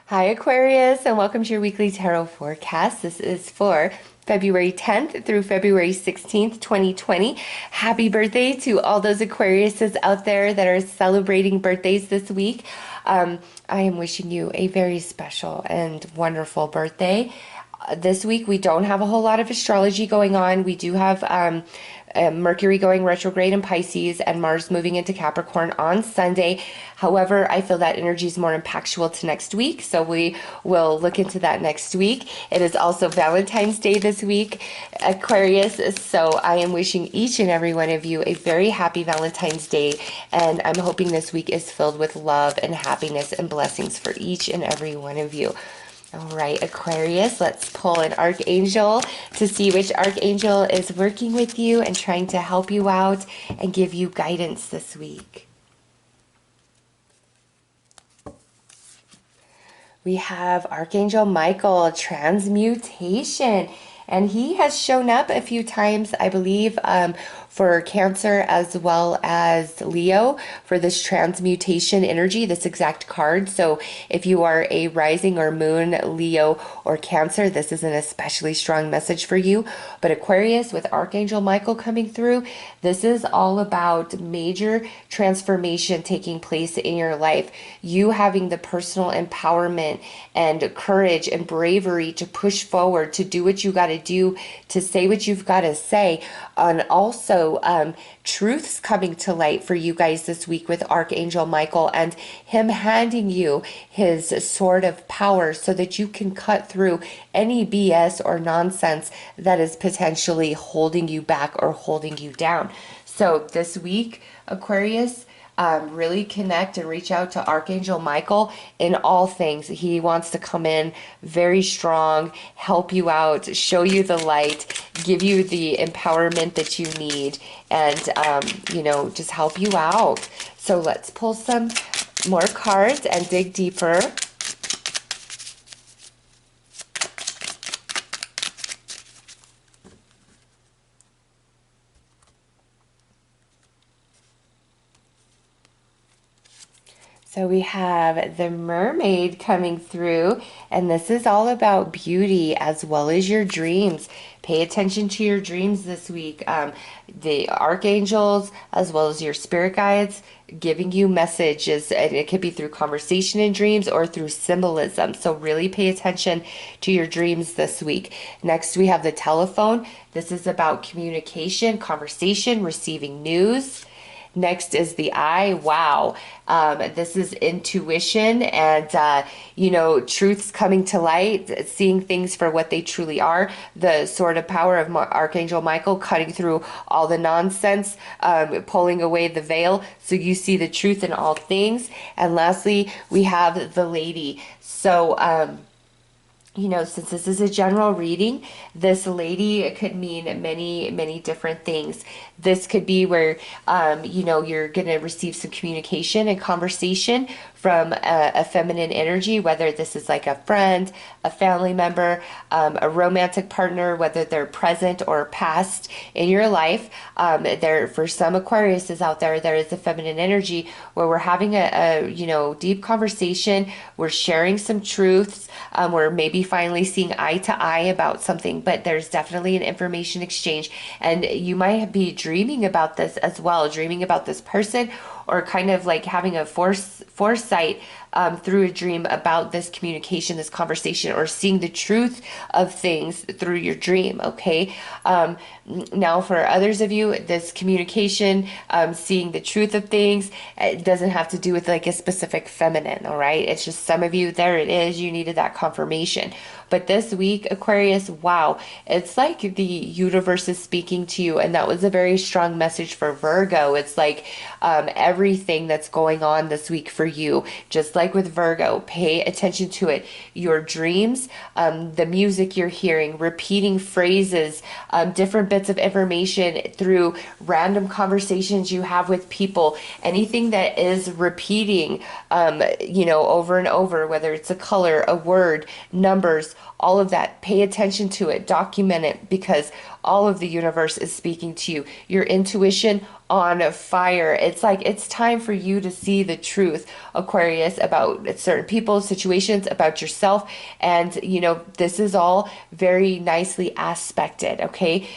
Hi, Aquarius, and welcome to your weekly tarot forecast. This is for February 10th through February 16th, 2020. Happy birthday to all those Aquariuses out there that are celebrating birthdays this week. I am wishing you a very special and wonderful birthday. This week, we don't have a whole lot of astrology going on. We do have Mercury going retrograde in Pisces and Mars moving into Capricorn on Sunday. However, I feel that energy is more impactful to next week, so we will look into that next week. It is also Valentine's Day this week, Aquarius, so I am wishing each and every one of you a very happy Valentine's Day, and I'm hoping this week is filled with love and happiness and blessings for each and every one of you. All right, Aquarius, let's pull an Archangel to see which Archangel is working with you and trying to help you out and give you guidance this week. We have Archangel Michael, Transmutation, and he has shown up a few times, I believe, for Cancer as well as Leo for this transmutation energy, this exact card. So if you are a rising or moon Leo or Cancer, this is an especially strong message for you. But Aquarius, with Archangel Michael coming through, this is all about major transformation taking place in your life. You having the personal empowerment and courage and bravery to push forward, to do what you got to do, to say what you've got to say, and also truths coming to light for you guys this week with Archangel Michael and him handing you his sword of power so that you can cut through any BS or nonsense that is potentially holding you back or holding you down. So this week, Aquarius, really connect and reach out to Archangel Michael in all things. He wants to come in very strong, help you out, show you the light, give you the empowerment that you need, and, just help you out. So let's pull some more cards and dig deeper. So we have the Mermaid coming through, and this is all about beauty as well as your dreams. Pay attention to your dreams this week. The archangels as well as your spirit guides giving you messages, and it could be through conversation in dreams or through symbolism. So really pay attention to your dreams this week. Next, we have the telephone. This is about communication, conversation, receiving news. Next is the eye. Wow. This is intuition and, truths coming to light, seeing things for what they truly are. The sword of power of Archangel Michael cutting through all the nonsense, pulling away the veil so you see the truth in all things. And lastly, we have the lady. So, since this is a general reading, this lady could mean many, many different things. This could be where, you're going to receive some communication and conversation from a feminine energy, whether this is like a friend, a family member, a romantic partner, whether they're present or past in your life. For some Aquariuses out there, there is a feminine energy where we're having a deep conversation. We're sharing some truths. We're maybe finally seeing eye to eye about something, but there's definitely an information exchange. And you might be dreaming about this as well, dreaming about this person, or kind of like having a foresight through a dream about this communication, this conversation, or seeing the truth of things through your dream, okay? Now, for others of you, this communication, seeing the truth of things, it doesn't have to do with like a specific feminine, all right? It's just some of you, there it is, you needed that confirmation. But this week, Aquarius, wow, it's like the universe is speaking to you, and that was a very strong message for Virgo. It's like everything that's going on this week for you, just like with Virgo, pay attention to it. Your dreams, the music you're hearing, repeating phrases, different bits of information through random conversations you have with people, anything that is repeating, over and over, whether it's a color, a word, numbers, all of that, pay attention to it, document it, because all of the universe is speaking to you. Your intuition on fire. It's like it's time for you to see the truth, Aquarius, about certain people, situations, about yourself. And, you know, this is all very nicely aspected, okay?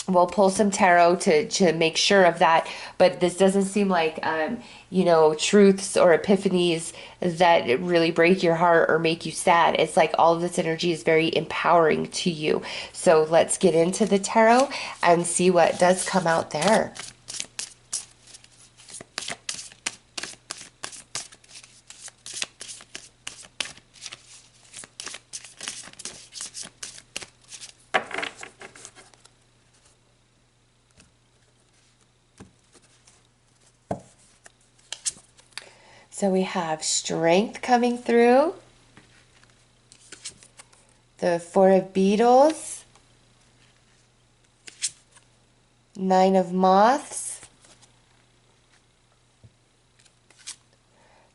We'll pull some tarot to make sure of that, but this doesn't seem like you know, truths or epiphanies that really break your heart or make you sad. It's like all of this energy is very empowering to you. So let's get into the tarot and see what does come out there. So we have strength coming through, the Four of Beetles, Nine of Moths,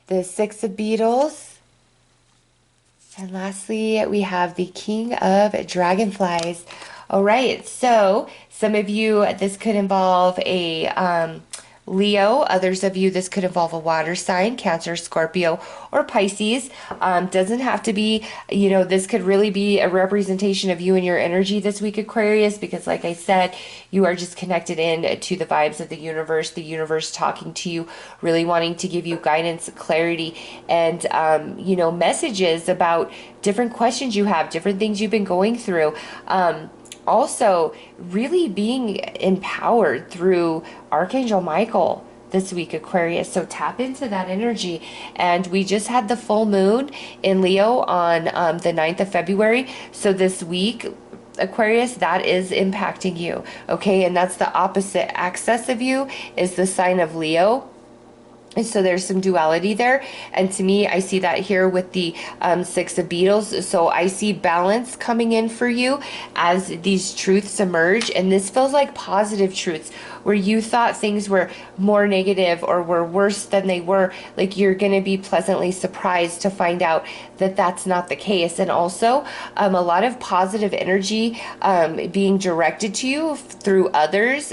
the Six of Beetles, and lastly we have the King of Dragonflies. All right, so some of you, this could involve a Leo. Others of you, this could involve a water sign, Cancer, Scorpio, or Pisces. Doesn't have to be, you know, this could really be a representation of you and your energy this week, Aquarius, because like I said, you are just connected in to the vibes of the universe talking to you, really wanting to give you guidance, clarity, and, you know, messages about different questions you have, different things you've been going through. Also, really being empowered through Archangel Michael this week, Aquarius. So tap into that energy. And we just had the full moon in Leo on the 9th of February. So this week, Aquarius, that is impacting you. Okay, and that's the opposite axis of you is the sign of Leo. And so there's some duality there. And to me, I see that here with the Six of Beetles. So I see balance coming in for you as these truths emerge. And this feels like positive truths where you thought things were more negative or were worse than they were. Like you're going to be pleasantly surprised to find out that that's not the case. And also a lot of positive energy being directed to you through others.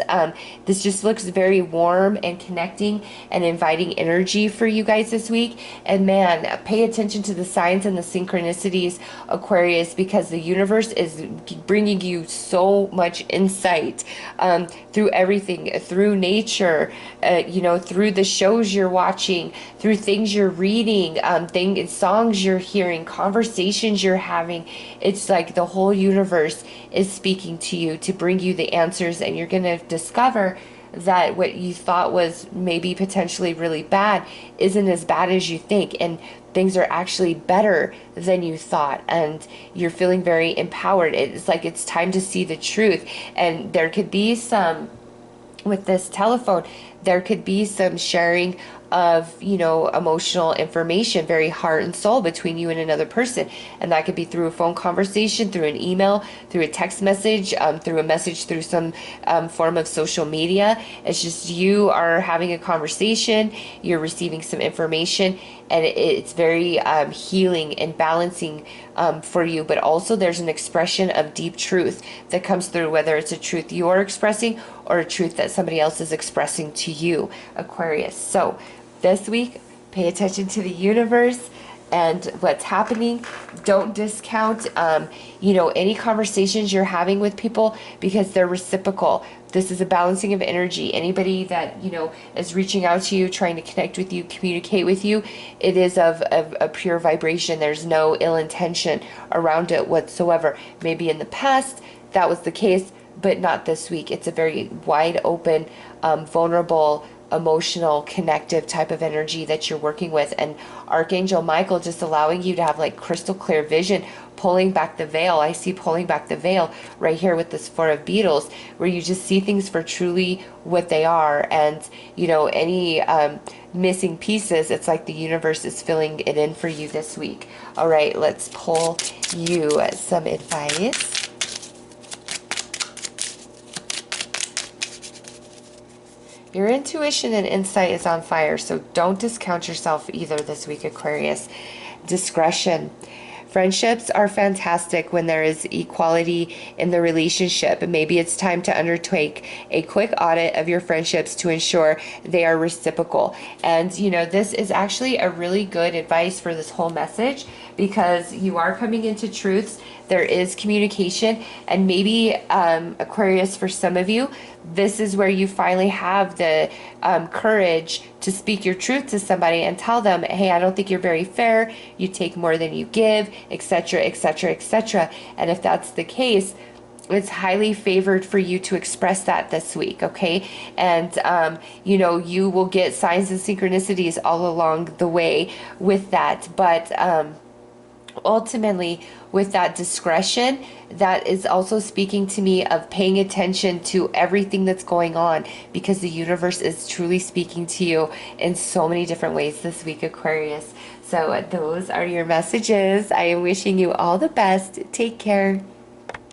This just looks very warm and connecting and inviting energy for you guys this week. And man, pay attention to the signs and the synchronicities, Aquarius, because the universe is bringing you so much insight through everything, through nature, you know, through the shows you're watching, through things you're reading, songs you're hearing, conversations you're having. It's like the whole universe is speaking to you to bring you the answers, and you're going to discover that what you thought was maybe potentially really bad isn't as bad as you think, and things are actually better than you thought, and you're feeling very empowered. It's like it's time to see the truth. And there could be some, with this telephone, there could be some sharing of, you know, emotional information, very heart and soul between you and another person. And that could be through a phone conversation, through an email, through a text message, through a message through some form of social media. It's just you are having a conversation, you're receiving some information, and it's very healing and balancing for you. But also there's an expression of deep truth that comes through, whether it's a truth you're expressing or a truth that somebody else is expressing to you, Aquarius. So this week, pay attention to the universe and what's happening. Don't discount, you know, any conversations you're having with people, because they're reciprocal. This is a balancing of energy. Anybody that, you know, is reaching out to you, trying to connect with you, communicate with you, it is of a pure vibration. There's no ill intention around it whatsoever. Maybe in the past that was the case, but not this week. It's a very wide open, vulnerable, emotional, connective type of energy that you're working with. And Archangel Michael just allowing you to have like crystal clear vision, pulling back the veil. I see pulling back the veil right here with this Four of Beetles, where you just see things for truly what they are. And, you know, any missing pieces, it's like the universe is filling it in for you this week. All right, let's pull you some advice. Your intuition and insight is on fire, so don't discount yourself either this week, Aquarius. Discretion. Friendships are fantastic when there is equality in the relationship. Maybe it's time to undertake a quick audit of your friendships to ensure they are reciprocal. And this is actually a really good advice for this whole message, because you are coming into truths. There is communication, and maybe Aquarius, for some of you, this is where you finally have the courage to speak your truth to somebody and tell them, hey, I don't think you're very fair, you take more than you give, etc., etc., etc. And if that's the case, it's highly favored for you to express that this week, okay? And you will get signs and synchronicities all along the way with that, but ultimately, with that discretion, that is also speaking to me of paying attention to everything that's going on, because the universe is truly speaking to you in so many different ways this week, Aquarius. So those are your messages. I am wishing you all the best. Take care.